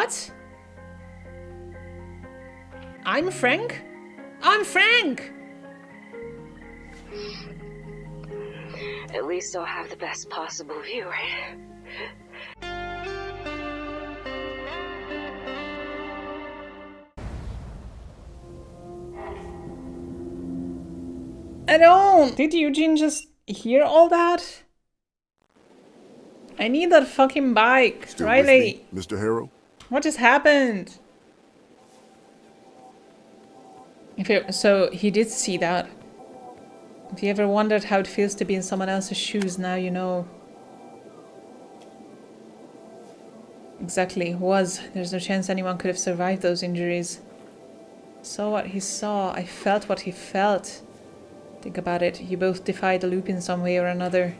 What? I'm Frank? I'm Frank! At least I'll have the best possible view, right? I don't! Did Eugene just hear all that? I need that fucking bike, Still Riley. with me, Mr. Harrow? What just happened? So he did see that. If you ever wondered how it feels to be in someone else's shoes, now you know. Exactly, there's no chance anyone could have survived those injuries. Saw what he saw, I felt what he felt. Think about it, you both defy the loop in some way or another.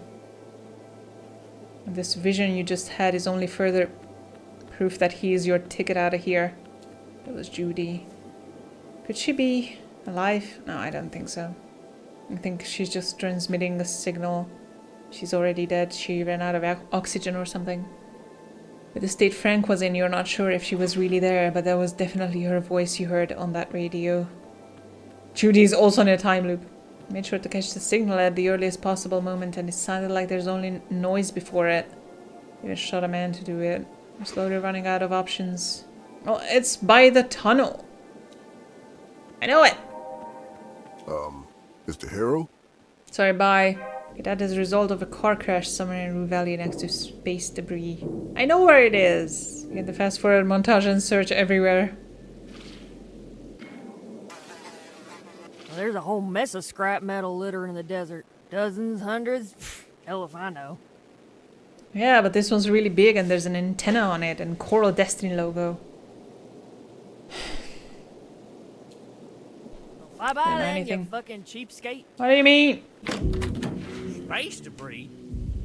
And this vision you just had is only further proof that he is your ticket out of here. That was Judy. Could she be alive? No, I don't think so. I think she's just transmitting a signal. She's already dead. She ran out of oxygen or something. With the state Frank was in, you're not sure if she was really there, but that was definitely her voice you heard on that radio. Judy's also in a time loop. Made sure to catch the signal at the earliest possible moment, and it sounded like there's only noise before it. Even shot a man to do it. We're slowly running out of options. Well, it's by the tunnel. I know it! Mr. Harrow? Sorry, bye. That is a result of a car crash somewhere in Rue Valley next to space debris. I know where it is! You get the fast forward montage and search everywhere. There's a whole mess of scrap metal littering in the desert. Dozens, hundreds, hell if I know. Yeah, but this one's really big and there's an antenna on it and Coral Destiny logo. Bye-bye Don't know then, anything. you fucking cheapskate. What do you mean? Space debris?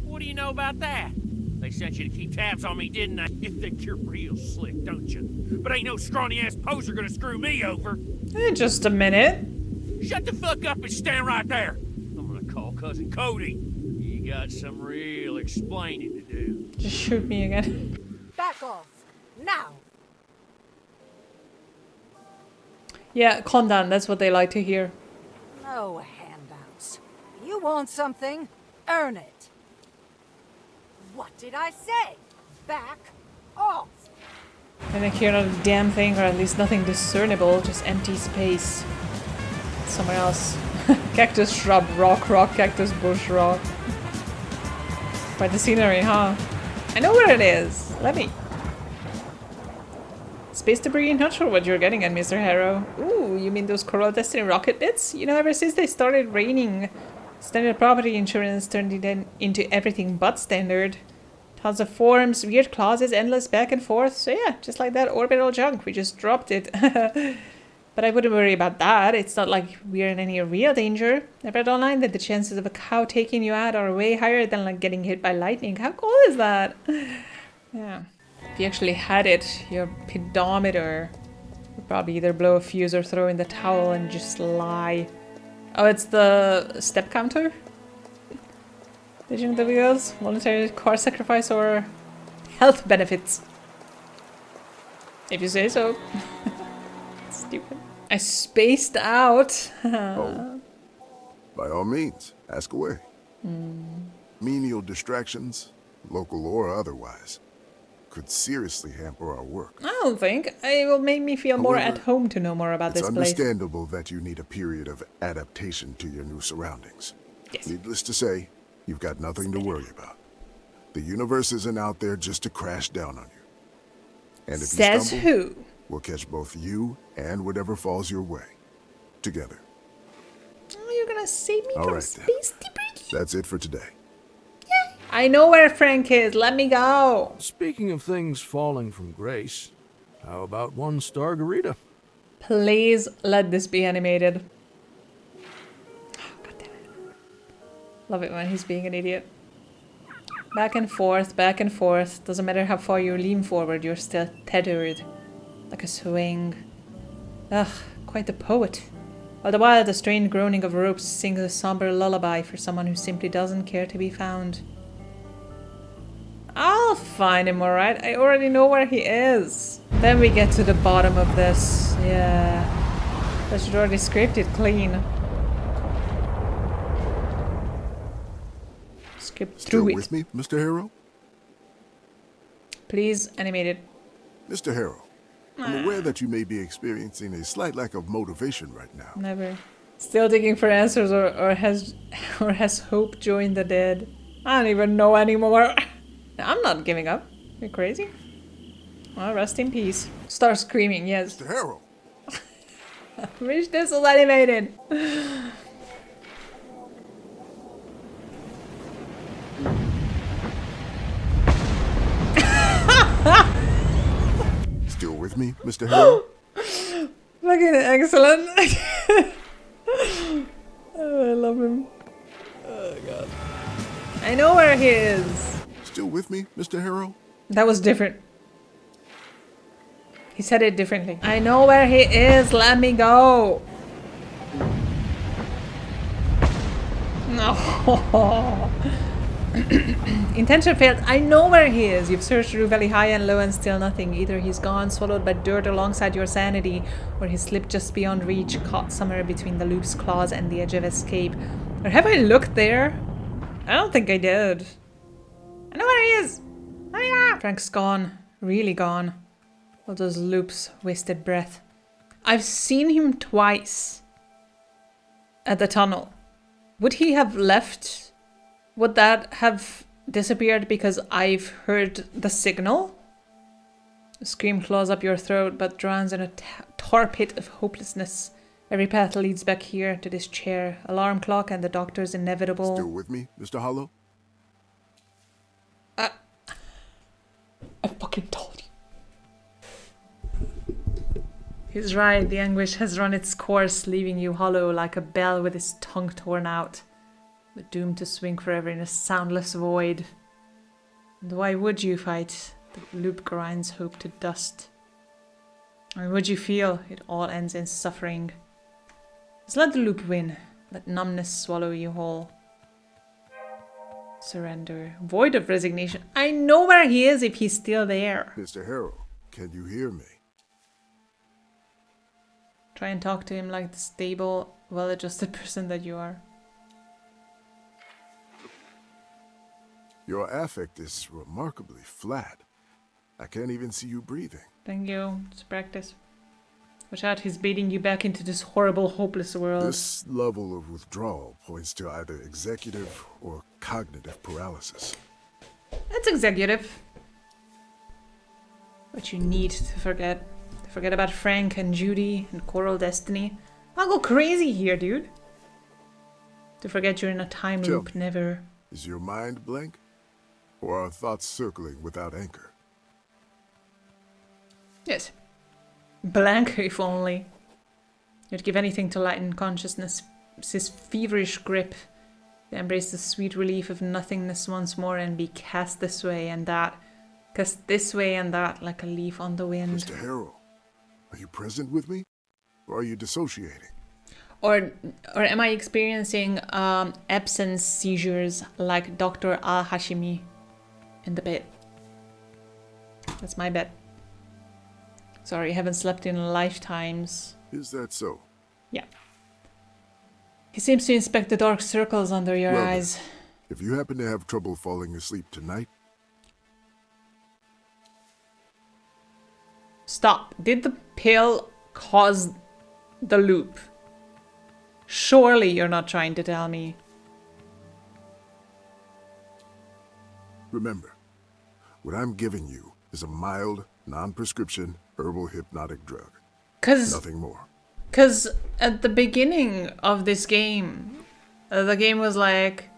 What do you know about that? They sent you to keep tabs on me, didn't they? You think you're real slick, don't you? But ain't no scrawny-ass poser gonna screw me over. Just a minute. Shut the fuck up and stand right there. I'm gonna call Cousin Cody. You got some real explaining to do. Just shoot me again. Back off. Now. Yeah, calm down. That's what they like to hear. No handouts. You want something? Earn it. What did I say? Back off. I think hear not a damn thing, or at least nothing discernible. Just empty space. Somewhere else. Cactus, shrub, rock, cactus, bush, rock. Quite the scenery, huh? I know where it is. Let me. Space debris? Not sure what you're getting at, Mr. Harrow. Ooh, you mean those Coral Destiny rocket bits? You know, ever since they started raining, standard property insurance turned it into everything but standard. Tons of forms, weird clauses, endless back and forth. So yeah, just like that orbital junk, we just dropped it. But I wouldn't worry about that. It's not like we're in any real danger. I read online that the chances of a cow taking you out are way higher than like getting hit by lightning. How cool is that? Yeah. If you actually had it, your pedometer would probably either blow a fuse or throw in the towel and just lie. Oh, it's the step counter? Vision of the wheels, voluntary car sacrifice, or health benefits. If you say so. Stupid. I spaced out. Oh. By all means, ask away. Menial distractions, local or otherwise, could seriously hamper our work. I don't think. It will make me feel more However, at home to know more about this It's place. understandable that you need a period of adaptation to your new surroundings. Yes. Needless to say, you've got nothing to worry about. The universe isn't out there just to crash down on you. And if Says you stumble, who? we'll catch both you and whatever falls your way. Together. Oh, you're gonna save me All from right, then. space debris? That's it for today. I know where Frank is. Let me go. Speaking of things falling from grace, how about one Stargarita? Please let this be animated. Oh, God damn it. Love it when he's being an idiot. Back and forth, back and forth. Doesn't matter how far you lean forward, you're still tethered. Like a swing. Ugh, quite the poet. All the while, the strained groaning of ropes sings a somber lullaby for someone who simply doesn't care to be found. I'll find him, alright? I already know where he is. Then we get to the bottom of this. Yeah. I should already scraped it clean. Skip Still through it. with me, Mr. Harrow? Please animate it. Mr. Harrow, I'm aware that you may be experiencing a slight lack of motivation right now. Never. Still digging for answers, or has hope joined the dead? I don't even know anymore. I'm not giving up. You're crazy? Well, rest in peace. Start screaming, yes. Mr. Harrow! I wish this was animated. Still with me, Mr. Harrow? Fucking excellent. Oh, I love him. Oh, God. I know where he is. Still with me, Mr. Harrow? That was different. He said it differently. I know where he is. Let me go. No. Intention failed. I know where he is. You've searched through Valley High and Low and still nothing. Either he's gone, swallowed by dirt alongside your sanity, or he slipped just beyond reach, caught somewhere between the loop's claws and the edge of escape. Or have I looked there? I don't think I did. I know where he is. Frank's gone. Really gone. All those loops, wasted breath. I've seen him twice at the tunnel. Would he have left? Would that have disappeared because I've heard the signal? A scream claws up your throat, but drowns in a tar pit of hopelessness. Every path leads back here to this chair. Alarm clock and the doctor's inevitable... Still with me, Mr. Hollow? I fucking told you. He's right. The anguish has run its course, leaving you hollow like a bell with its tongue torn out, but doomed to swing forever in a soundless void. And why would you fight? The loop grinds hope to dust. Or would you feel it all ends in suffering? Just let the loop win. Let numbness swallow you whole. Surrender. Void of resignation. I know where he is if he's still there. Mr. Harrow, can you hear me? Try and talk to him like the stable, well-adjusted person that you are. Your affect is remarkably flat. I can't even see you breathing. Thank you. Just practice. Watch out, he's baiting you back into this horrible, hopeless world. This level of withdrawal points to either executive or cognitive paralysis. That's executive. What you need to forget. To forget about Frank and Judy and Coral Destiny. I'll go crazy here, dude. To forget you're in a time Tell loop, me, never. Is your mind blank? Or are thoughts circling without anchor? Yes. Blank, if only. You'd give anything to lighten consciousness, his feverish grip, to embrace the sweet relief of nothingness once more and be cast this way and that, cast this way and that like a leaf on the wind. Mr. Harrow, are you present with me? Or are you dissociating? Or am I experiencing absence seizures like Dr. Al-Hashimi in the bed? That's my bet. Sorry, haven't slept in lifetimes. Is that so? Yeah. He seems to inspect the dark circles under your Well, eyes. then, if you happen to have trouble falling asleep tonight... Stop. Did the pill cause the loop? Surely you're not trying to tell me. Remember, what I'm giving you is a mild, non-prescription, herbal hypnotic drug. Nothing more. Because at the beginning of this game, the game was like,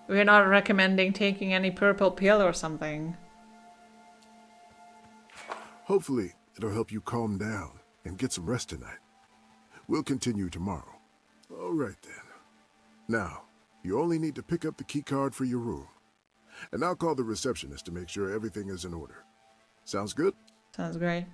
we're not recommending taking any purple pill or something. Hopefully, it'll help you calm down and get some rest tonight. We'll continue tomorrow. All right, then. Now, you only need to pick up the key card for your room. And I'll call the receptionist to make sure everything is in order. Sounds good? Sounds great.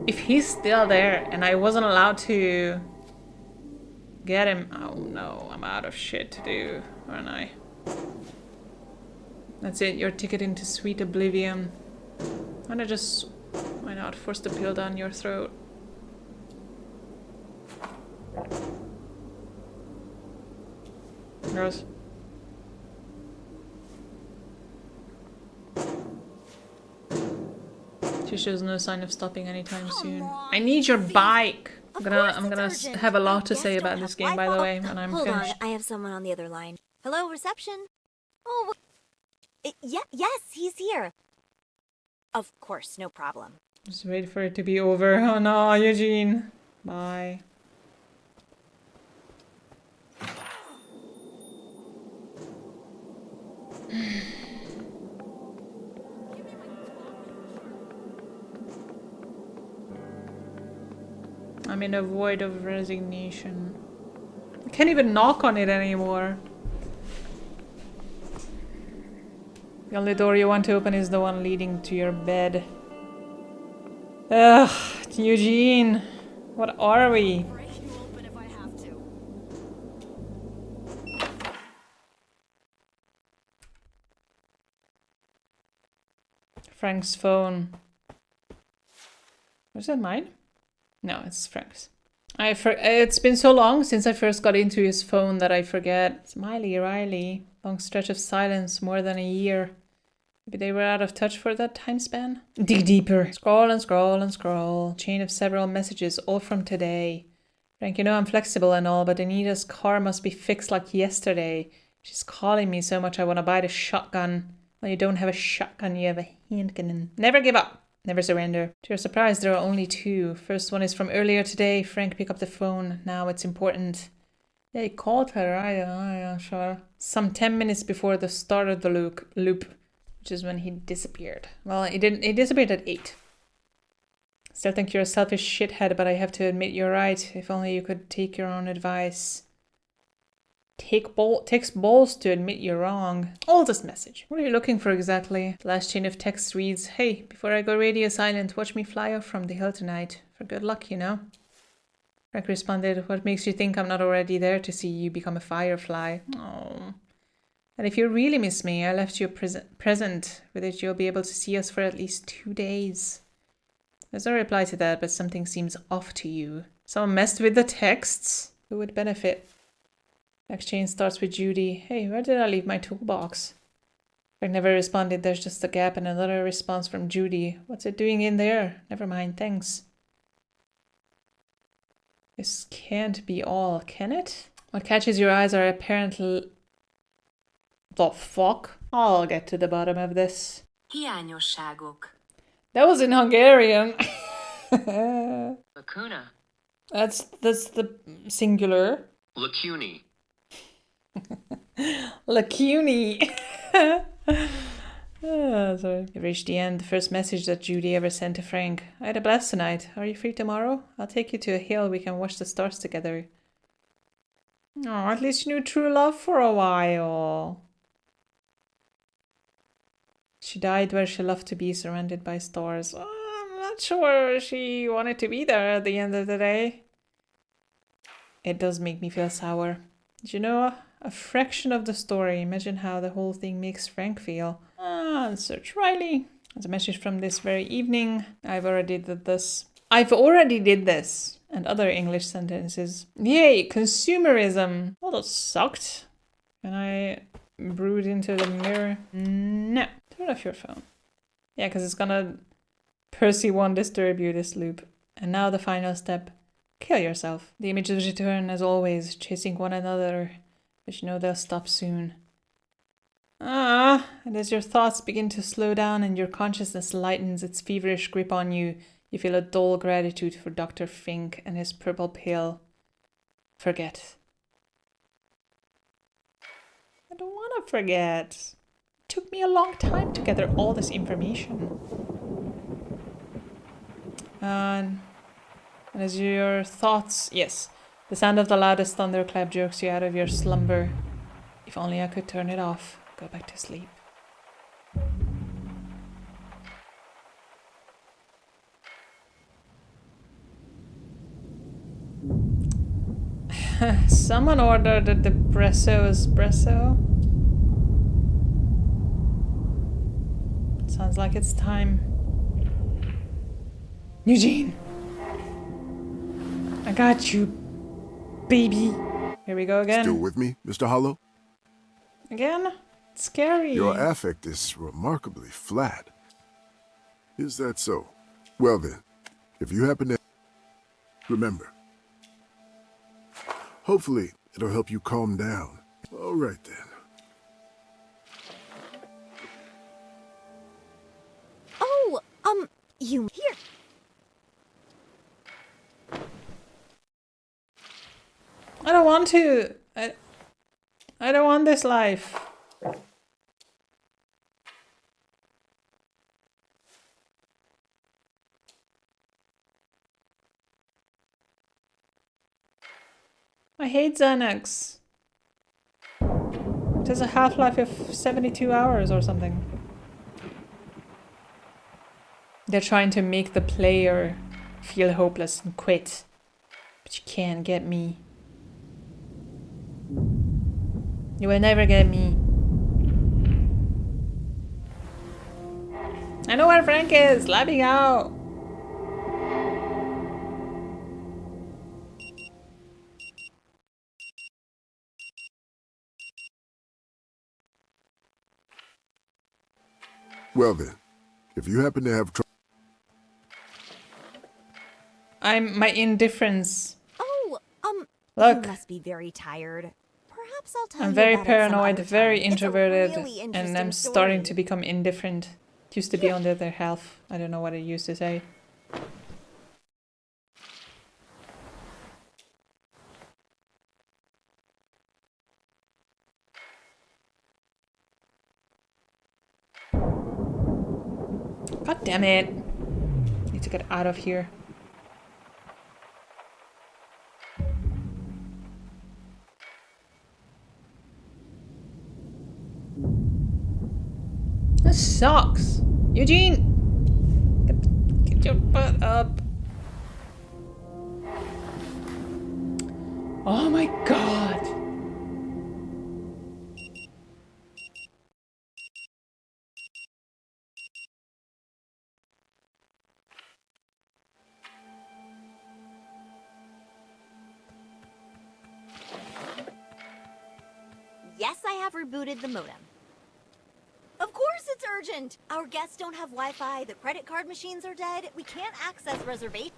If he's still there and I wasn't allowed to Get him. Oh no, I'm out of shit to do, aren't I? That's it, your ticket into sweet oblivion. Why not just... why not force the pill down your throat? Gross. She shows no sign of stopping anytime soon. I need your bike! I'm gonna have a lot to say about this game, by the way, when I'm Hold finished. on, I have someone on the other line. Hello, reception? Oh, yes, he's here. Of course, no problem. Just wait for it to be over. Oh no, Eugene. Bye. I'm in a void of resignation. I can't even knock on it anymore. The only door you want to open is the one leading to your bed. Ugh, Eugene. What are we? Frank's phone. Was that mine? No, it's Frank's. It's been so long since I first got into his phone that I forget. Smiley Riley. Long stretch of silence, more than a year. Maybe they were out of touch for that time span? Dig deeper. Scroll and scroll and scroll. Chain of several messages, all from today. Frank, you know I'm flexible and all, but Anita's car must be fixed like yesterday. She's calling me so much I want to buy the shotgun. Well, you don't have a shotgun, you have a handgun. Never give up. Never surrender. To your surprise, there are only two. First one is from earlier today. Frank, pick up the phone. Now it's important. Yeah, he called her, right? Oh, yeah, sure. Some 10 minutes before the start of the loop, which is when he disappeared. Well, he didn't. He disappeared at 8. Still think you're a selfish shithead, but I have to admit you're right. If only you could take your own advice. Takes balls to admit you're wrong. Oldest message. What are you looking for exactly? The last chain of text reads, hey, before I go radio silent, watch me fly off from the hill tonight. For good luck, you know. Frank responded, what makes you think I'm not already there to see you become a firefly? Oh. And if you really miss me, I left you a present with which you'll be able to see us for at least 2 days. There's no reply to that, but something seems off to you. Someone messed with the texts? Who would benefit? Next chain starts with Judy. Hey, where did I leave my toolbox? Frank never responded. There's just a gap and another response from Judy. What's it doing in there? Never mind, thanks. This can't be all, can it? What catches your eyes are apparently... The fuck? I'll get to the bottom of this. Hiányosságok. That was in Hungarian. Lacuna. That's the singular. Lacuni. Lacuni. Sorry. You've reached the end. The first message that Judy ever sent to Frank. I had a blast tonight. Are you free tomorrow? I'll take you to a hill. We can watch the stars together. Oh, at least you knew true love for a while. She died where she loved to be, surrounded by stars. Oh, I'm not sure she wanted to be there at the end of the day. It does make me feel sour. Did you know a fraction of the story? Imagine how the whole thing makes Frank feel. Search Riley. There's a message from this very evening. I've already did this. And other English sentences. Yay, consumerism. Well, that sucked. Can I brood into the mirror? No. Turn off your phone. Yeah, because it's gonna... Percy won't disturb you this loop. And now the final step. Kill yourself. The images return as always, chasing one another. But you know they'll stop soon. And as your thoughts begin to slow down and your consciousness lightens its feverish grip on you, you feel a dull gratitude for Dr. Fink and his purple pill. Forget. I don't want to forget. It took me a long time to gather all this information. And as your thoughts... Yes, the sound of the loudest thunderclap jerks you out of your slumber. If only I could turn it off. Go back to sleep. Someone ordered a depresso espresso. Sounds like it's time. Eugene! I got you, baby. Here we go again. Still with me, Mr. Hollow? Again? It's scary. Your affect is remarkably flat. Is that so? Well then, if you happen to... Remember. Hopefully, it'll help you calm down. All right then. Oh, you here? I don't want to. I don't want this life. I hate Xanax. It has a half-life of 72 hours or something. They're trying to make the player feel hopeless and quit. But you can't get me. You will never get me. I know where Frank is. Let me out. Well then, if you happen to have trouble... My indifference. Oh, Look. you must be very tired. Perhaps I'll tell I'm you very about it some paranoid, other very time. It's a introverted, really and interesting I'm starting to story. become indifferent. It used to be under their health. I don't know what it used to say. God damn it. Need to get out of here. This sucks. Eugene! Get your butt up. Oh my god. Yes, I have rebooted the modem. Of course it's urgent! Our guests don't have Wi-Fi, the credit card machines are dead, we can't access reservations.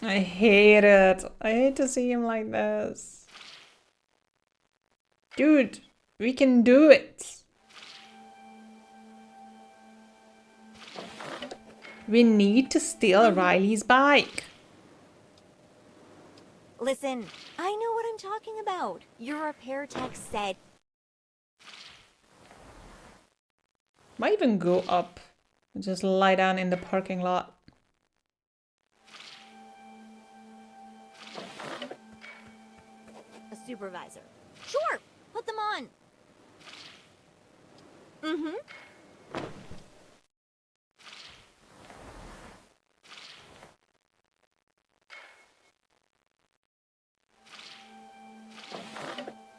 I hate it. I hate to see him like this. Dude, we can do it. We need to steal Riley's bike. Listen, I know what I'm talking about. Your repair tech said... Might even go up and just lie down in the parking lot. A supervisor. Sure, put them on. Mm-hmm.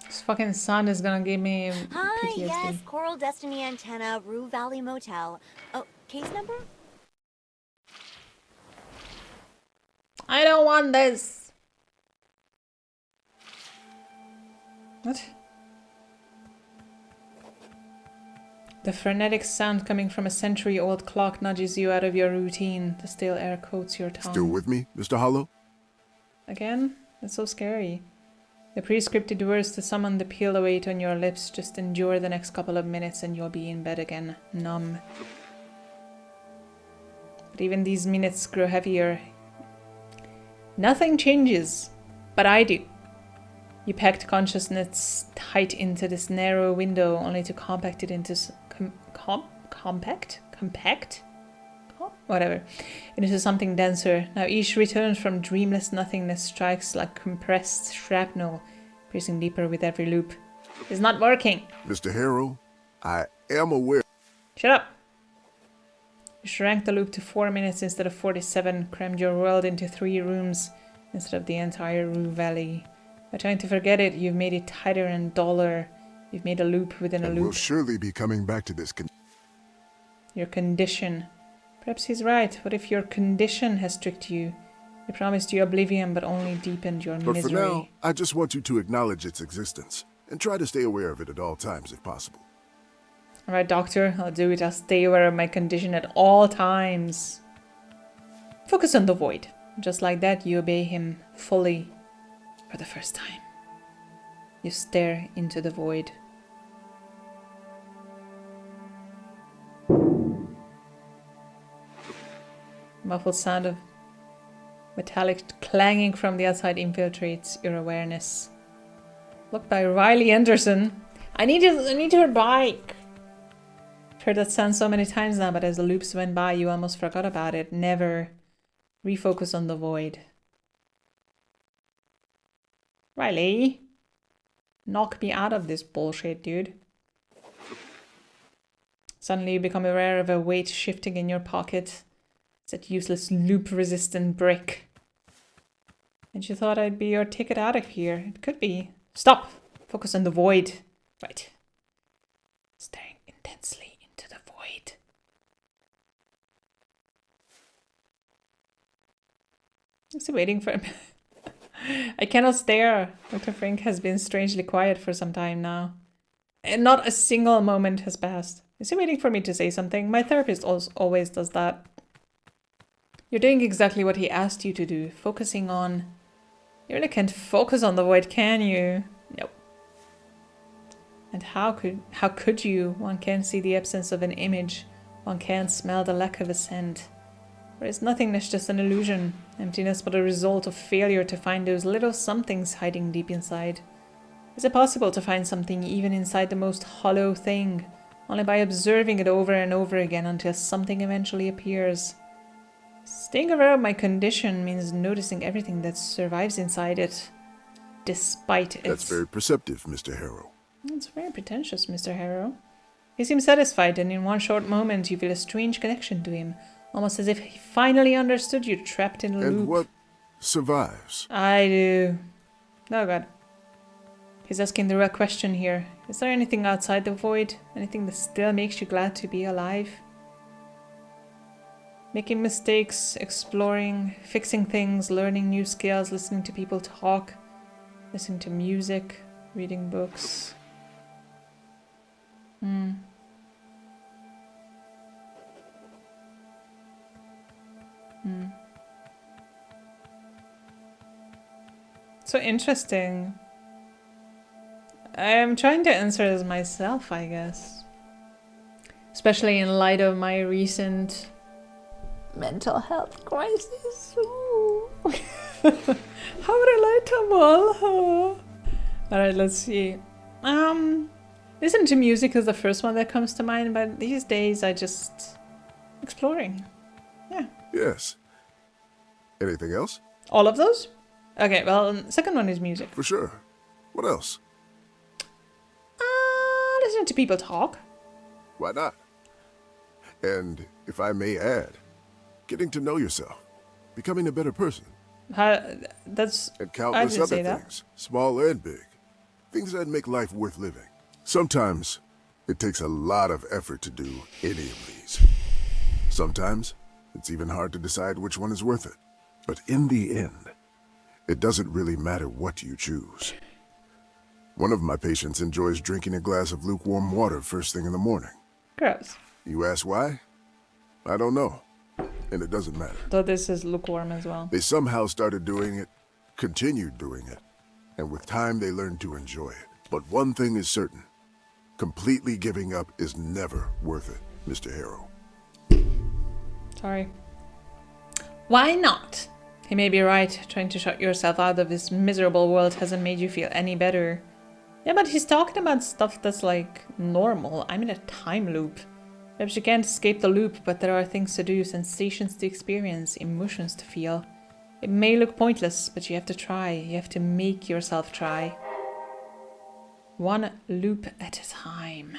This fucking sun is gonna give me Hi, PTSD. yes, Coral Destiny Antenna, Rue Valley Motel. Oh, case number? I don't want this. What? The frenetic sound coming from a century-old clock nudges you out of your routine. The stale air coats your tongue. Still with me, Mr. Hollow? Again? That's so scary. The pre-scripted words to summon the peel await on your lips. Just endure the next couple of minutes and you'll be in bed again, numb. But even these minutes grow heavier. Nothing changes, but I do. You packed consciousness tight into this narrow window, only to compact it into whatever, into something denser. Now each return from dreamless nothingness strikes like compressed shrapnel, piercing deeper with every loop. It's not working. Mr. Harrow, I am aware... Shut up. You shrank the loop to 4 minutes instead of 47, crammed your world into 3 rooms, instead of the entire Rue Valley. By trying to forget it, you've made it tighter and duller. You've made a loop within a And loop. we'll surely be coming back to this. Your condition. Perhaps he's right. What if your condition has tricked you? It promised you oblivion, but only deepened your But misery. for now, I just want you to acknowledge its existence and try to stay aware of it at all times if possible. Alright, doctor, I'll do it. I'll stay aware of my condition at all times. Focus on the void. Just like that, you obey him fully for the first time. You stare into the void. Muffled sound of metallic clanging from the outside infiltrates your awareness. Looked by Riley Anderson. I need her bike. I've heard that sound so many times now, but as the loops went by, you almost forgot about it. Never. Refocus on the void. Riley. Knock me out of this bullshit, dude. Suddenly you become aware of a weight shifting in your pocket. It's that useless loop-resistant brick. And you thought I'd be your ticket out of here. It could be. Stop! Focus on the void. Right. Staring intensely into the void. Is he waiting for him? I cannot stare. Dr. Frink has been strangely quiet for some time now. And not a single moment has passed. Is he waiting for me to say something? My therapist always does that. You're doing exactly what he asked you to do. Focusing on... You really can't focus on the void, can you? No. And how could you? One can't see the absence of an image. One can't smell the lack of a scent. There is nothingness, just an illusion. Emptiness but a result of failure to find those little somethings hiding deep inside. Is it possible to find something even inside the most hollow thing? Only by observing it over and over again until something eventually appears. Staying aware of my condition means noticing everything that survives inside it. Despite it. That's very perceptive, Mr. Harrow. It's very pretentious, Mr. Harrow. He seems satisfied, and in one short moment you feel a strange connection to him. Almost as if he finally understood you, trapped in a loop. And what survives? I do. Oh god. He's asking the real question here. Is there anything outside the void? Anything that still makes you glad to be alive? Making mistakes, exploring, fixing things, learning new skills, listening to people talk, listening to music, reading books. So interesting. I'm trying to answer this myself, I guess. Especially in light of my recent mental health crisis. How relatable. Alright, let's see. Listen to music is the first one that comes to mind, but these days I just... exploring. Yeah. Yes. Anything else? All of those? Okay, well, second one is music. For sure. What else? Listening to people talk. Why not? And, if I may add, getting to know yourself. Becoming a better person. That's... And I countless didn't other say that. things. Small and big. Things that make life worth living. Sometimes, it takes a lot of effort to do any of these. Sometimes, it's even hard to decide which one is worth it. But in the end, it doesn't really matter what you choose. One of my patients enjoys drinking a glass of lukewarm water first thing in the morning. Gross. You ask why? I don't know. And it doesn't matter. Though this is lukewarm as well. They somehow started doing it, continued doing it, and with time they learned to enjoy it. But one thing is certain. Completely giving up is never worth it, Mr. Harrow. Sorry. Why not? He may be right. Trying to shut yourself out of this miserable world hasn't made you feel any better. Yeah, but he's talking about stuff that's like normal. I'm in a time loop. Perhaps you can't escape the loop, but there are things to do, sensations to experience, emotions to feel. It may look pointless, but you have to try. You have to make yourself try. One loop at a time.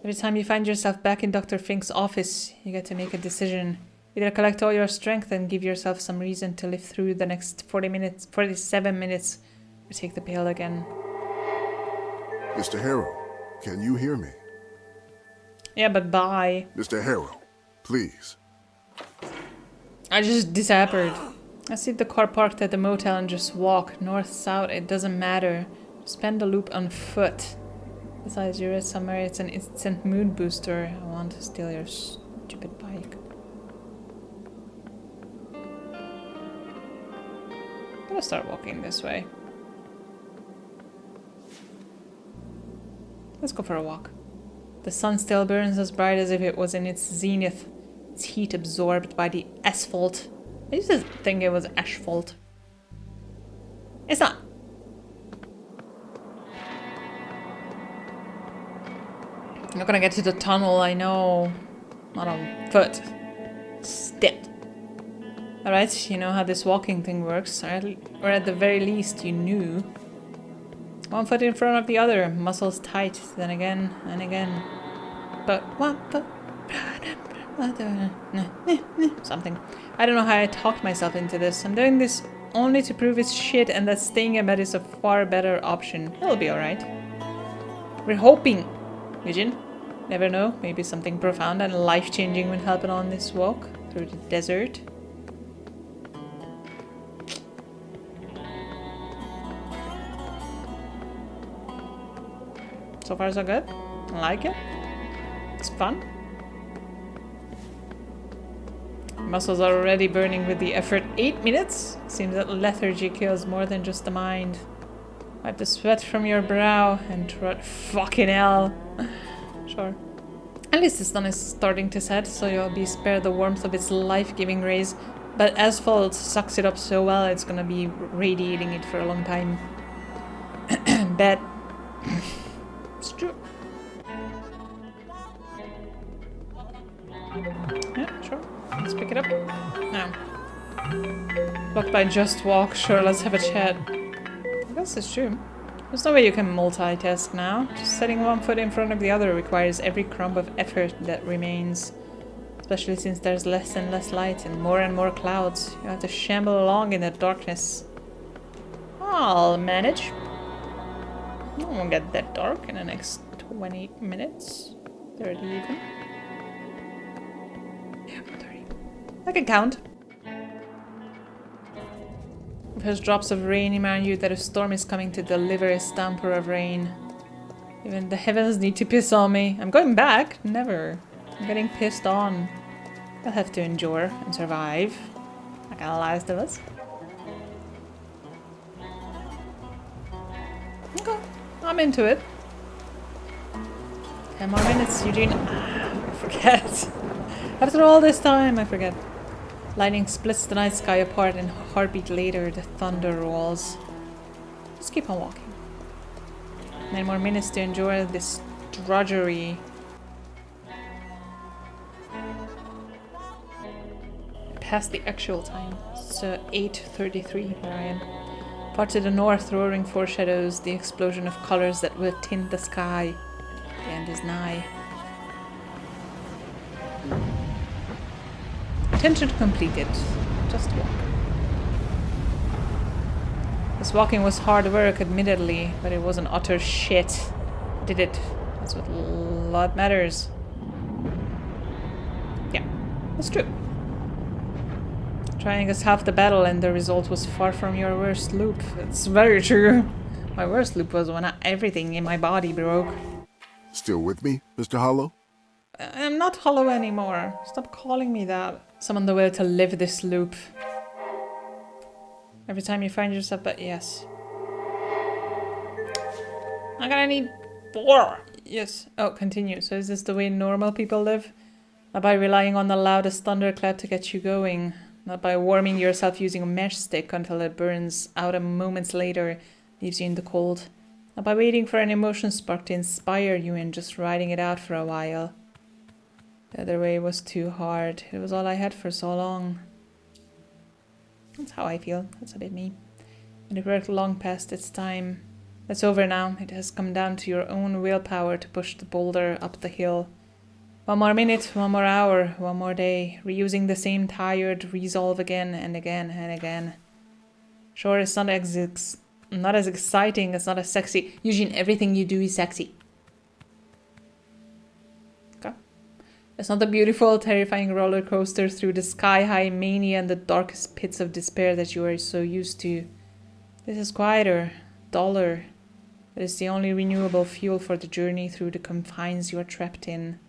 Every time you find yourself back in Dr. Fink's office, you get to make a decision. Either collect all your strength and give yourself some reason to live through the next 47 minutes, or take the pill again. Mr. Harrow, can you hear me? Yeah, but bye. Mr. Harrow, please. I just disappeared. I see the car parked at the motel and just walk. North, south, it doesn't matter. Spend the loop on foot. Besides, you're at somewhere, it's an instant mood booster. I want to steal your stupid bike. I'm gonna start walking this way. Let's go for a walk. The sun still burns as bright as if it was in its zenith, its heat absorbed by the asphalt. I used to think it was asphalt. It's not. I'm not gonna get to the tunnel, I know. Not on foot. Step. Alright, you know how this walking thing works, or at the very least you knew. One foot in front of the other, muscles tight, then again and again. But one foot, something. I don't know how I talked myself into this. I'm doing this only to prove it's shit and that staying in bed is a far better option. It'll be alright. We're hoping, Eugene. Never know, maybe something profound and life-changing will happen on this walk through the desert. So far so good. I like it. It's fun. Muscles are already burning with the effort. 8 minutes? Seems that lethargy kills more than just the mind. Wipe the sweat from your brow and trot. Fucking hell. Sure. At least the sun is starting to set, so you'll be spared the warmth of its life-giving rays. But asphalt sucks it up so well, it's gonna be radiating it for a long time. Bet. It's true. Yeah, sure. Let's pick it up. Now. Blocked by just walk. Sure, let's have a chat. I guess it's true. There's no way you can multitask now. Just setting one foot in front of the other requires every crumb of effort that remains. Especially since there's less and less light and more clouds. You have to shamble along in the darkness. I'll manage. It won't get that dark in the next 20 minutes. 30 even. Yeah, 30. I can count. There's drops of rain remind you that a storm is coming to deliver a downpour of rain. Even the heavens need to piss on me. I'm going back? Never. I'm getting pissed on. I'll have to endure and survive. Like the last of us. Okay. I'm into it. 10 more minutes, Eugene. I forget. After all this time, I forget. Lightning splits the night sky apart and a heartbeat later, the thunder rolls. Just keep on walking. 9 more minutes to endure this drudgery. Past the actual time. It's 8:33 where I am. Far to the north, roaring foreshadows the explosion of colors that will tint the sky. The end is nigh. Attention completed. Just walk. This walking was hard work, admittedly, but it wasn't utter shit. Did it. That's what matters. Yeah, that's true. Trying is half the battle, and the result was far from your worst loop. It's very true. My worst loop was when everything in my body broke. Still with me, Mr. Hollow? I'm not hollow anymore. Stop calling me that. Summon the will to live this loop. Every time you find yourself, but yes. I'm gonna need 4. Yes. Oh, continue. So is this the way normal people live? Not by relying on the loudest thunderclap to get you going. Not by warming yourself using a matchstick until it burns out a moments later, leaves you in the cold. Not by waiting for an emotion spark to inspire you and just riding it out for a while. The other way was too hard. It was all I had for so long. That's how I feel. That's a bit me. And it worked long past its time. That's over now. It has come down to your own willpower to push the boulder up the hill. One more minute, one more hour, one more day, reusing the same tired resolve again and again and again. Sure, it's not as exciting, it's not as sexy. Eugene, everything you do is sexy. Okay. It's not the beautiful, terrifying roller coaster through the sky-high mania and the darkest pits of despair that you are so used to. This is quieter, duller. It is the only renewable fuel for the journey through the confines you are trapped in.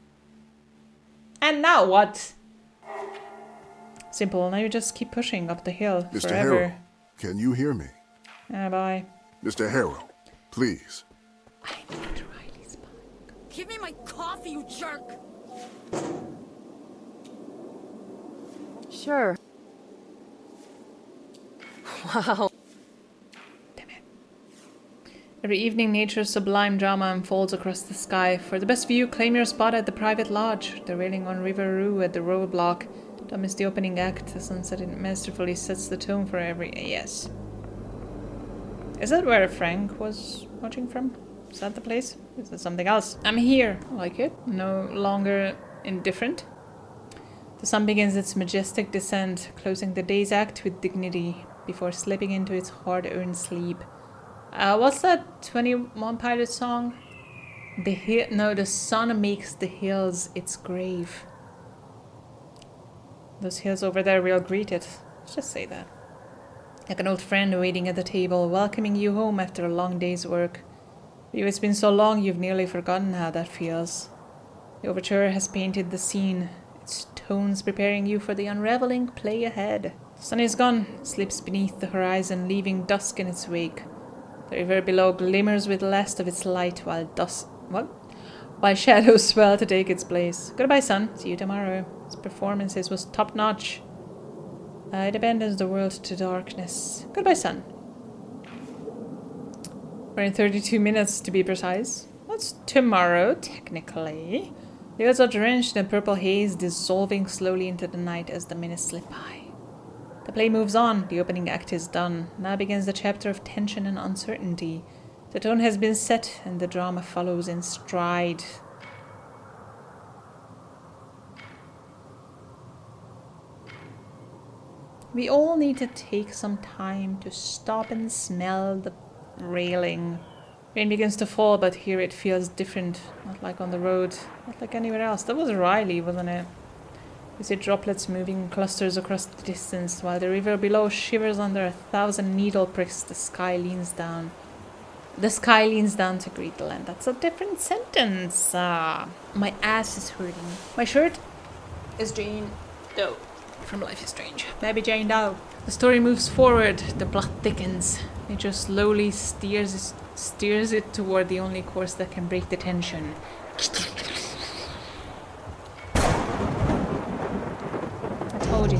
And now what? Simple, now you just keep pushing up the hill Mr. forever. Harrow, can you hear me? Bye. Mr. Harrow, please. I need Riley's bike. Give me my coffee, you jerk! Sure. Wow. Damn it. Every evening, nature's sublime drama unfolds across the sky. For the best view, claim your spot at the private lodge. The railing on River Roo at the roadblock. Don't miss the opening act. The sunset masterfully sets the tone for every... Yes. Is that where Frank was watching from? Is that the place? Is that something else? I'm here. I like it. No longer indifferent. The sun begins its majestic descent, closing the day's act with dignity before slipping into its hard-earned sleep. What's that 21 Pilots song? The sun makes the hills its grave. Those hills over there will greet it. Let's just say that. Like an old friend waiting at the table, welcoming you home after a long day's work. For you, it's been so long you've nearly forgotten how that feels. The overture has painted the scene, its tones preparing you for the unraveling play ahead. The sun is gone, slips beneath the horizon, leaving dusk in its wake. The river below glimmers with last of its light, while shadows swell to take its place. Goodbye, sun. See you tomorrow. His performances was top-notch. It abandons the world to darkness. Goodbye, sun. We're in 32 minutes, to be precise. That's tomorrow, technically. The hills are drenched in purple haze, dissolving slowly into the night as the minutes slip by. The play moves on. The opening act is done. Now begins the chapter of tension and uncertainty. The tone has been set, and the drama follows in stride. We all need to take some time to stop and smell the railing. Rain begins to fall, but here it feels different. Not like on the road, not like anywhere else. That was Riley, wasn't it? You see droplets moving in clusters across the distance, while the river below shivers under 1,000 needle pricks. The sky leans down. The sky leans down to greet the land. That's a different sentence. My ass is hurting. My shirt is Jane Doe from Life is Strange. Maybe Jane Doe. The story moves forward. The plot thickens. Nature slowly steers it toward the only course that can break the tension. I told you.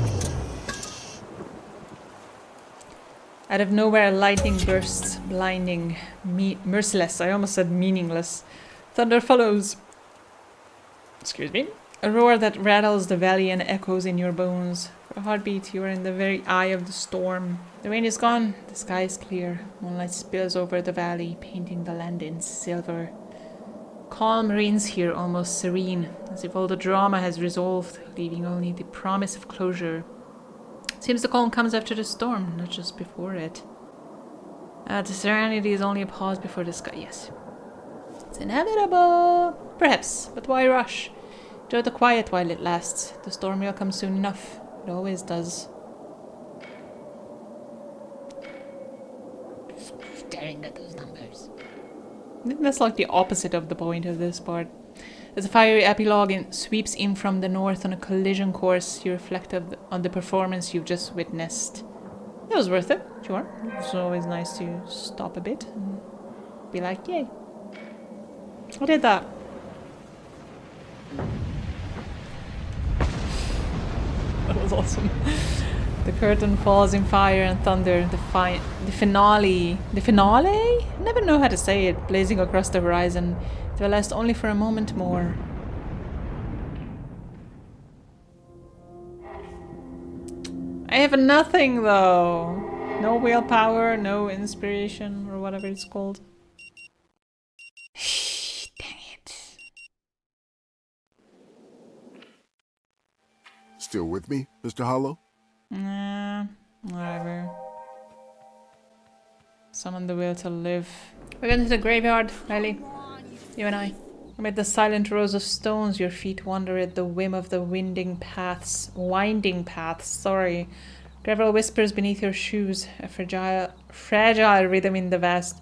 Out of nowhere, lightning bursts, blinding, merciless. I almost said meaningless. Thunder follows. Excuse me. A roar that rattles the valley and echoes in your bones. For a heartbeat, you are in the very eye of the storm. The rain is gone. The sky is clear. Moonlight spills over the valley, painting the land in silver. Calm reigns here, almost serene, as if all the drama has resolved, leaving only the promise of closure. Seems the calm comes after the storm, not just before it. The serenity is only a pause before the sky. Yes. It's inevitable. Perhaps, but why rush? Enjoy the quiet while it lasts. The storm will come soon enough. It always does. Staring at those numbers. I think that's like the opposite of the point of this part. As a fiery epilogue sweeps in from the north on a collision course, you reflect on the performance you've just witnessed. It was worth it, sure. It's always nice to stop a bit and be like, yay. I did that. That was awesome. The curtain falls in fire and thunder. The finale? Never know how to say it. Blazing across the horizon. It will last only for a moment more. I have nothing though. No willpower, no inspiration, or whatever it's called. Dang it. Still with me, Mr. Hollow? Nah, whatever. Summon the will to live. We're going to the graveyard, Riley. You and I. Amid the silent rows of stones, your feet wander at the whim of the winding paths. Winding paths, sorry. Gravel whispers beneath your shoes, a fragile rhythm in the vast,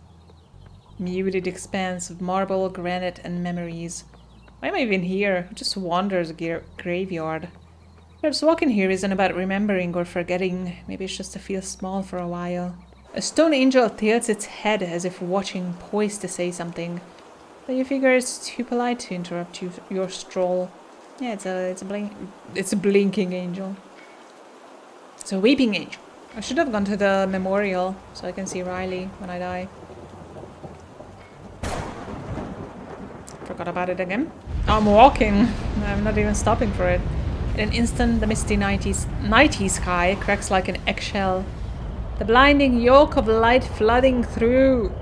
muted expanse of marble, granite, and memories. Why am I even here? Who just wanders a graveyard? Perhaps walking here isn't about remembering or forgetting. Maybe it's just to feel small for a while. A stone angel tilts its head as if watching, poised to say something. But you figure it's too polite to interrupt your stroll. Yeah, it's a blinking angel. It's a weeping angel. I should have gone to the memorial so I can see Riley when I die. Forgot about it again. I'm walking. I'm not even stopping for it. In an instant, the misty nighty sky cracks like an eggshell. The blinding yoke of light flooding through.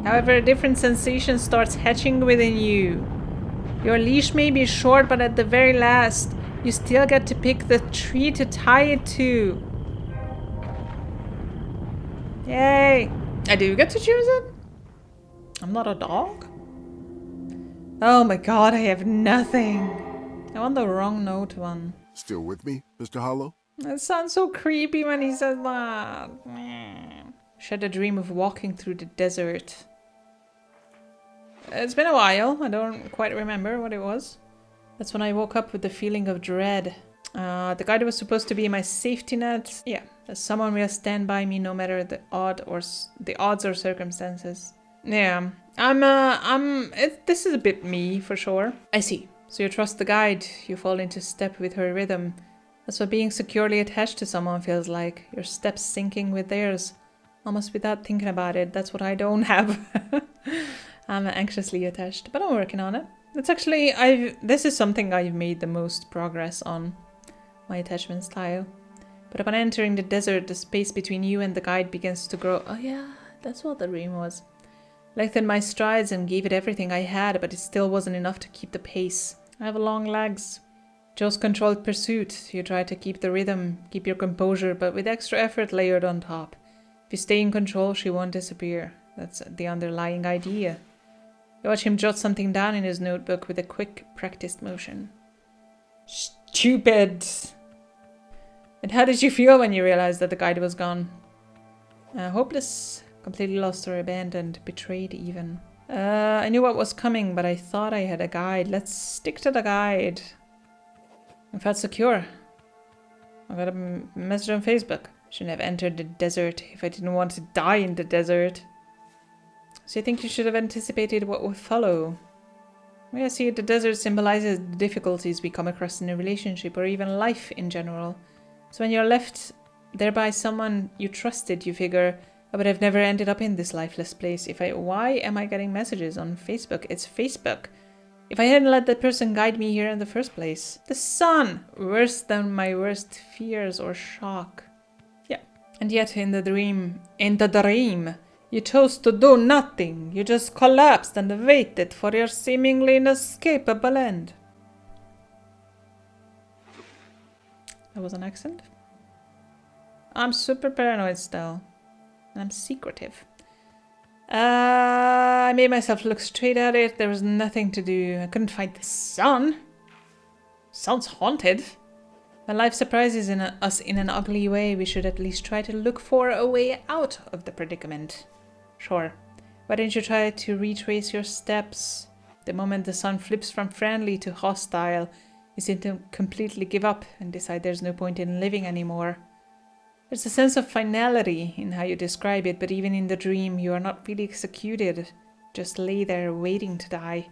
However, a different sensation starts hatching within you. Your leash may be short, but at the very last, you still get to pick the tree to tie it to. Yay! I do get to choose it? I'm not a dog? Oh my god, I have nothing. I want the wrong note one. Still with me, Mr. Hollow? It sounds so creepy when he says that. She had a dream of walking through the desert. It's been a while. I don't quite remember what it was. That's when I woke up with the feeling of dread. The guide was supposed to be my safety net. Yeah, someone will stand by me no matter the odds or circumstances. Yeah, this is a bit me for sure. I see. So you trust the guide. You fall into step with her rhythm. That's what being securely attached to someone feels like. Your steps syncing with theirs. Almost without thinking about it. That's what I don't have. I'm anxiously attached, but I'm working on it. It's actually, this is something I've made the most progress on. My attachment style. But upon entering the desert, the space between you and the guide begins to grow. Oh yeah, that's what the dream was. Lengthened my strides and gave it everything I had, but it still wasn't enough to keep the pace. I have long legs. Joe's controlled pursuit. You try to keep the rhythm, keep your composure, but with extra effort layered on top. If you stay in control, she won't disappear. That's the underlying idea. You watch him jot something down in his notebook with a quick, practiced motion. Stupid! And how did you feel when you realized that the guide was gone? Hopeless, completely lost or abandoned, betrayed even. I knew what was coming, but I thought I had a guide. Let's stick to the guide. I felt secure. I got a message on Facebook. Shouldn't have entered the desert if I didn't want to die in the desert. So you think you should have anticipated what would follow? Well, I see the desert symbolizes the difficulties we come across in a relationship or even life in general. So when you're left there by someone you trusted, you figure, I would have never ended up in this lifeless place why am I getting messages on Facebook? It's Facebook. If I hadn't let that person guide me here in the first place. The sun! Worse than my worst fears or shock. Yeah. And yet in the dream, you chose to do nothing. You just collapsed and waited for your seemingly inescapable end. That was an accent? I'm super paranoid still. I'm secretive. I made myself look straight at it. There was nothing to do. I couldn't find the sun. Sounds haunted. When life surprises us in an ugly way, we should at least try to look for a way out of the predicament. Sure. Why don't you try to retrace your steps? The moment the sun flips from friendly to hostile, you seem to completely give up and decide there's no point in living anymore. There's a sense of finality in how you describe it, but even in the dream, you are not really executed. Just lay there waiting to die.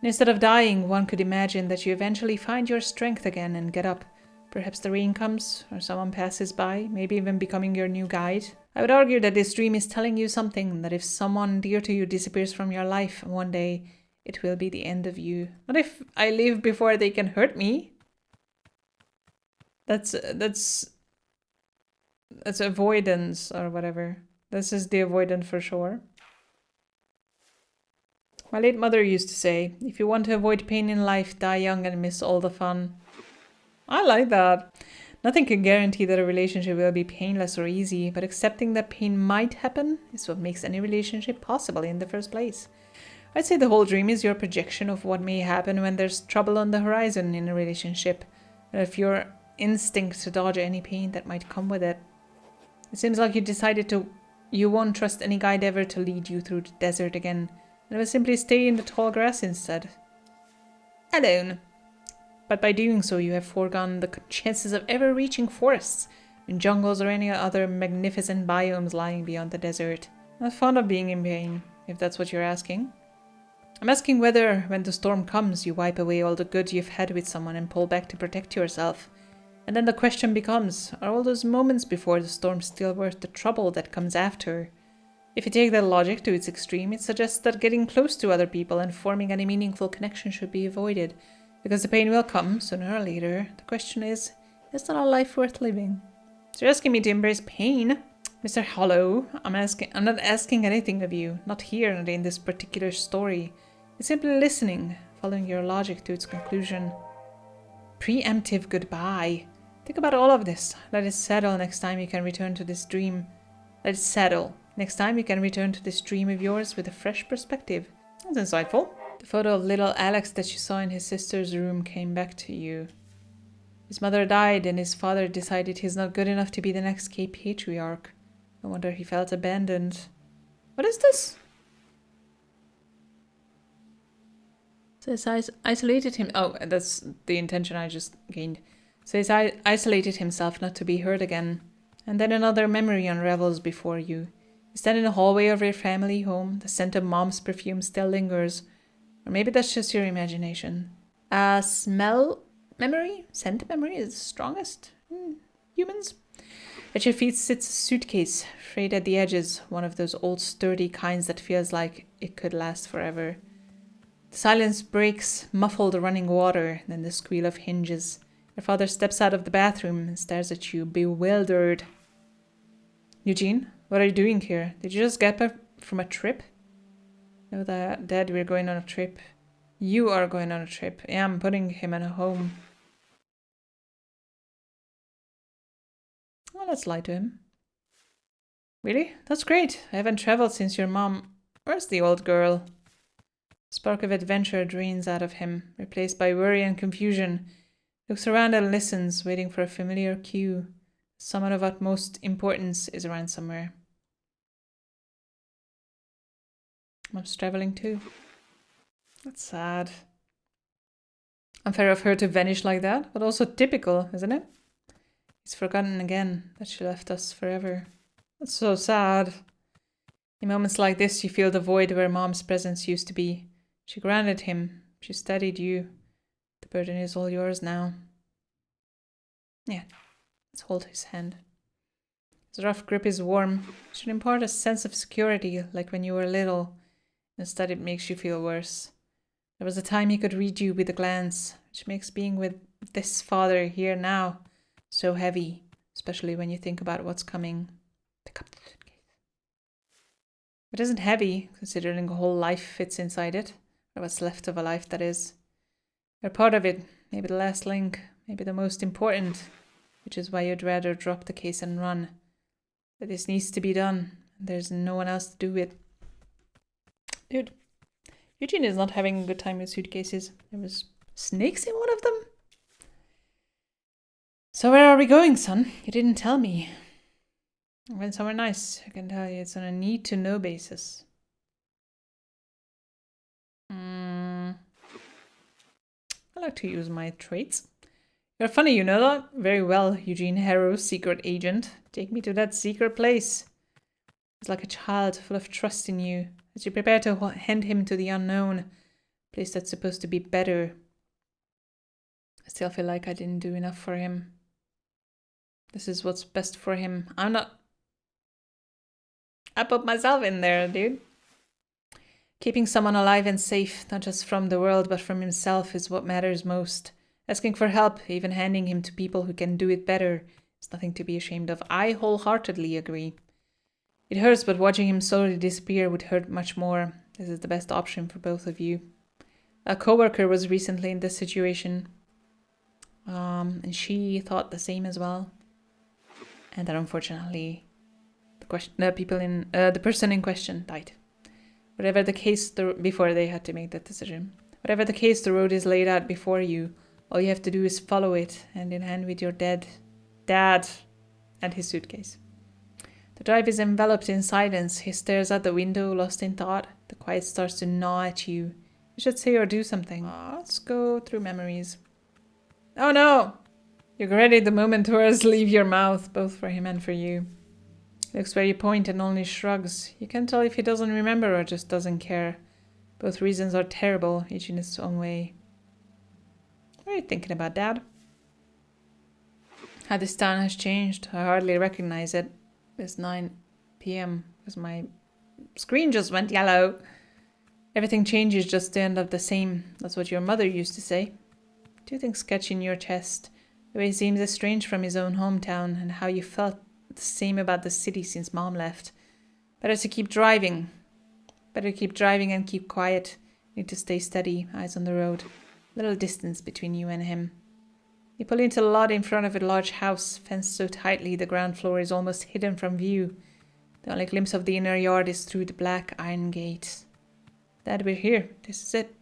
And instead of dying, one could imagine that you eventually find your strength again and get up. Perhaps the rain comes, or someone passes by, maybe even becoming your new guide. I would argue that this dream is telling you something, that if someone dear to you disappears from your life one day, it will be the end of you. Not if I live before they can hurt me. That's avoidance or whatever. This is the avoidant for sure. My late mother used to say, if you want to avoid pain in life, die young and miss all the fun. I like that. Nothing can guarantee that a relationship will be painless or easy, but accepting that pain might happen is what makes any relationship possible in the first place. I'd say the whole dream is your projection of what may happen when there's trouble on the horizon in a relationship, and if your instinct to dodge any pain that might come with it. It seems like you decided you won't trust any guide ever to lead you through the desert again, and will simply stay in the tall grass instead. Alone. But by doing so, you have foregone the chances of ever reaching forests, and jungles or any other magnificent biomes lying beyond the desert. I'm not fond of being in pain, if that's what you're asking. I'm asking whether, when the storm comes, you wipe away all the good you've had with someone and pull back to protect yourself. And then the question becomes, are all those moments before the storm still worth the trouble that comes after? If you take that logic to its extreme, it suggests that getting close to other people and forming any meaningful connection should be avoided, because the pain will come, sooner or later. The question is that a life worth living? So you're asking me to embrace pain? Mr. Hollow, I'm not asking anything of you, not here, not in this particular story. It's simply listening, following your logic to its conclusion. Preemptive goodbye. Think about all of this. Let it settle next time you can return to this dream. Let it settle. Next time you can return to this dream of yours with a fresh perspective. That's insightful. The photo of little Alex that you saw in his sister's room came back to you. His mother died and his father decided he's not good enough to be the next patriarch. No wonder he felt abandoned. What is this? So he's isolated him. Oh, that's the intention I just gained. So he's isolated himself not to be heard again. And then another memory unravels before you. You stand in the hallway of your family home. The scent of mom's perfume still lingers. Or maybe that's just your imagination. Smell memory? Scent memory is strongest? Humans? At your feet sits a suitcase, frayed at the edges, one of those old sturdy kinds that feels like it could last forever. The silence breaks, muffled running water, then the squeal of hinges. Your father steps out of the bathroom and stares at you, bewildered. Eugene, what are you doing here? Did you just get back from a trip? No, Dad, we're going on a trip. You are going on a trip. Yeah, I'm putting him in a home. Well, let's lie to him. Really? That's great. I haven't traveled since your mom... Where's the old girl? Spark of adventure drains out of him, replaced by worry and confusion. Looks around and listens, waiting for a familiar cue. Someone of utmost importance is around somewhere. Mom's traveling too. That's sad. Unfair of her to vanish like that, but also typical, isn't it? He's forgotten again that she left us forever. That's so sad. In moments like this, you feel the void where Mom's presence used to be. She grounded him. She steadied you. The burden is all yours now. Yeah, let's hold his hand. His rough grip is warm. It should impart a sense of security, like when you were little. Instead, it makes you feel worse. There was a time he could read you with a glance, which makes being with this father here now so heavy, especially when you think about what's coming. Pick up the suitcase. It isn't heavy, considering a whole life fits inside it, or what's left of a life, that is. You're part of it, maybe the last link, maybe the most important, which is why you'd rather drop the case and run. But this needs to be done, and there's no one else to do it. Dude, Eugene is not having a good time with suitcases. There was snakes in one of them? So where are we going, son? You didn't tell me. I went somewhere nice. I can tell you it's on a need-to-know basis. I like to use my traits. You're funny, you know that? Very well, Eugene Harrow, secret agent. Take me to that secret place. He's like a child, full of trust in you, as you prepare to hand him to the unknown, a place that's supposed to be better. I still feel like I didn't do enough for him. This is what's best for him. I put myself in there, dude. Keeping someone alive and safe, not just from the world, but from himself, is what matters most. Asking for help, even handing him to people who can do it better, is nothing to be ashamed of. I wholeheartedly agree. It hurts, but watching him slowly disappear would hurt much more. This is the best option for both of you. A coworker was recently in this situation. And she thought the same as well. And then unfortunately, the person in question died. Whatever the case, before they had to make that decision. Whatever the case, the road is laid out before you. All you have to do is follow it, hand in hand with your dead dad and his suitcase. The drive is enveloped in silence. He stares out the window, lost in thought. The quiet starts to gnaw at you. You should say or do something. Let's go through memories. Oh no! You already the moment words leave your mouth, both for him and for you. He looks where you point and only shrugs. You can't tell if he doesn't remember or just doesn't care. Both reasons are terrible, each in its own way. What are you thinking about, Dad? How this town has changed. I hardly recognize it. It's 9 p.m. because my screen just went yellow. Everything changes, just the end of the same. That's what your mother used to say. Two things catch in your chest. The way he seems estranged from his own hometown and how you felt the same about the city since Mom left. Better to keep driving. Better keep driving and keep quiet. Need to stay steady, eyes on the road. Little distance between you and him. You pull into the lot in front of a large house, fenced so tightly the ground floor is almost hidden from view. The only glimpse of the inner yard is through the black iron gate. Dad, we're here. This is it.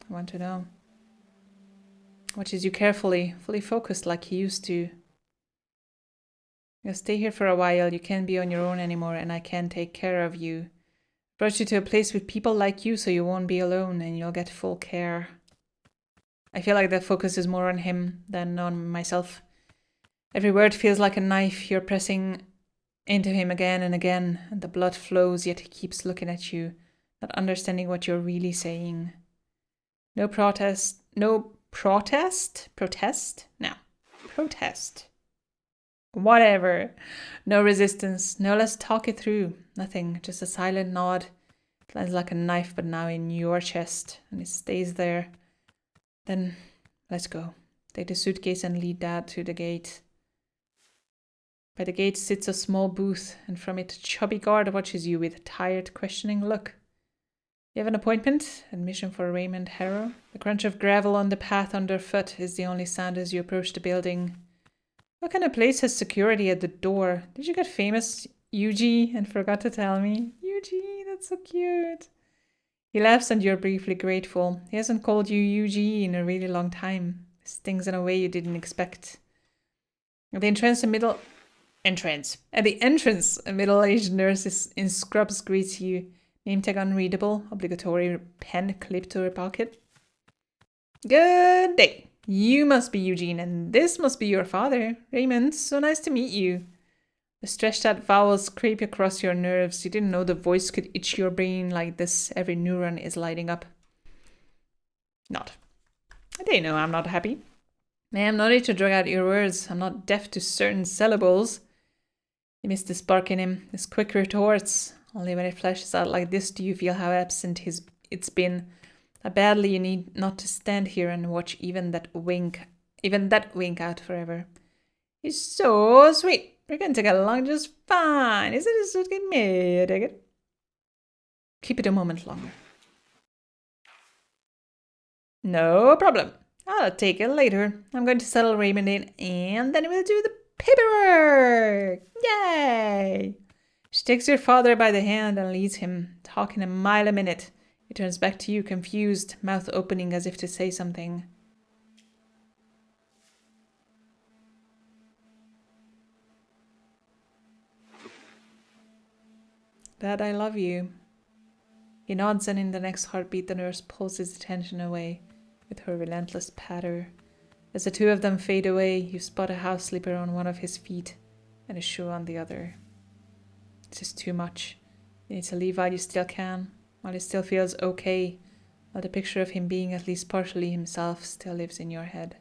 I want to know. Watches you carefully, fully focused like he used to. You'll stay here for a while. You can't be on your own anymore, and I can take care of you. Brought you to a place with people like you so you won't be alone and you'll get full care. I feel like the focus is more on him than on myself. Every word feels like a knife. You're pressing into him again and again, and the blood flows, yet he keeps looking at you, not understanding what you're really saying. No protest. No protest? Protest? No. Protest. Whatever. No resistance. No, let's talk it through. Nothing. Just a silent nod. It lands like a knife, but now in your chest, and it stays there. Then, let's go. Take the suitcase and lead Dad to the gate. By the gate sits a small booth, and from it a chubby guard watches you with a tired, questioning look. You have an appointment? Admission for Raymond Harrow? The crunch of gravel on the path underfoot is the only sound as you approach the building. What kind of place has security at the door? Did you get famous, Yuji, and forgot to tell me? Yuji, that's so cute. He laughs and you're briefly grateful. He hasn't called you Yuji in a really long time. It stings in a way you didn't expect. At the entrance, a middle-aged nurse in scrubs greets you. Name tag unreadable, obligatory pen clipped to her pocket. Good day. You must be Eugene, and this must be your father. Raymond, so nice to meet you. The stretched out vowels creep across your nerves. You didn't know the voice could itch your brain like this. Every neuron is lighting up. Not. They know I'm not happy. Ma'am, no need to drag out your words. I'm not deaf to certain syllables. You miss the spark in him, his quick retorts. Only when it flashes out like this do you feel how absent it's been. How badly you need not to stand here and watch even that wink out forever. He's so sweet. We're going to get along just fine. Isn't it so good? May I take it? Keep it a moment longer. No problem. I'll take it later. I'm going to settle Raymond in and then we'll do the paperwork. Yay! She takes your father by the hand and leads him, talking a mile a minute. He turns back to you, confused, mouth opening as if to say something. Dad, I love you. He nods, and in the next heartbeat the nurse pulls his attention away with her relentless patter. As the two of them fade away, you spot a house slipper on one of his feet and a shoe on the other. This is too much. You need to leave while you still can, while it still feels okay, while the picture of him being at least partially himself still lives in your head.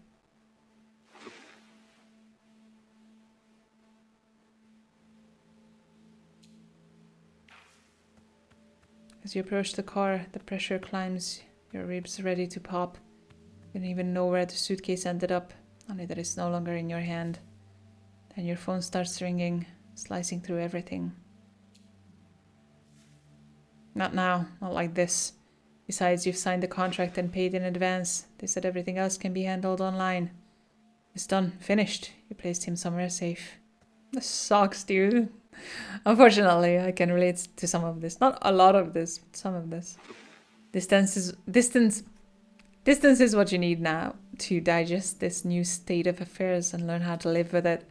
As you approach the car, the pressure climbs, your ribs ready to pop. You don't even know where the suitcase ended up, only that it's no longer in your hand. Then your phone starts ringing, slicing through everything. Not now, not like this. Besides, you've signed the contract and paid in advance. They said everything else can be handled online. It's done. Finished. You placed him somewhere safe. This sucks, dude. Unfortunately, I can relate to some of this. Not a lot of this, but some of this. Distance is what you need now to digest this new state of affairs and learn how to live with it.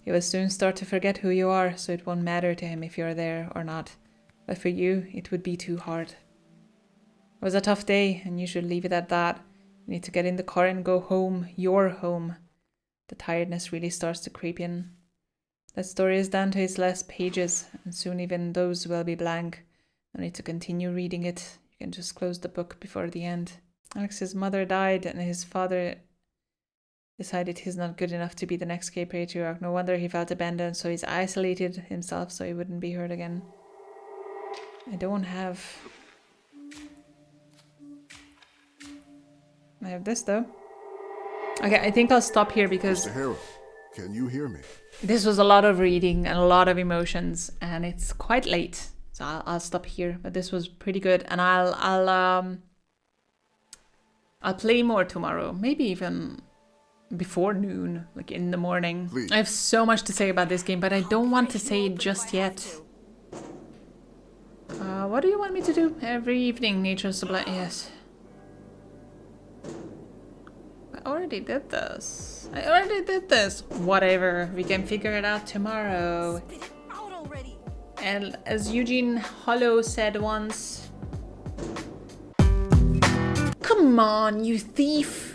He will soon start to forget who you are, so it won't matter to him if you're there or not. But for you, it would be too hard. It was a tough day, and you should leave it at that. You need to get in the car and go home, your home. The tiredness really starts to creep in. That story is down to its last pages, and soon even those will be blank. No need to continue reading it. You can just close the book before the end. Alex's mother died, and his father decided he's not good enough to be the next gay patriarch. No wonder he felt abandoned, so he's isolated himself so he wouldn't be hurt again. I don't have... I have this, though. Okay, I think I'll stop here because... Mr. Harrow, can you hear me? This was a lot of reading and a lot of emotions, and it's quite late. So I'll stop here, but this was pretty good, and I'll play more tomorrow, maybe even before noon, like in the morning. Please. I have so much to say about this game, but I don't want to say it just yet. What do you want me to do? Every evening, Nature's Sublime. Yes. I already did this. Whatever. We can figure it out tomorrow. And as Eugene Hollow said once, come on, you thief!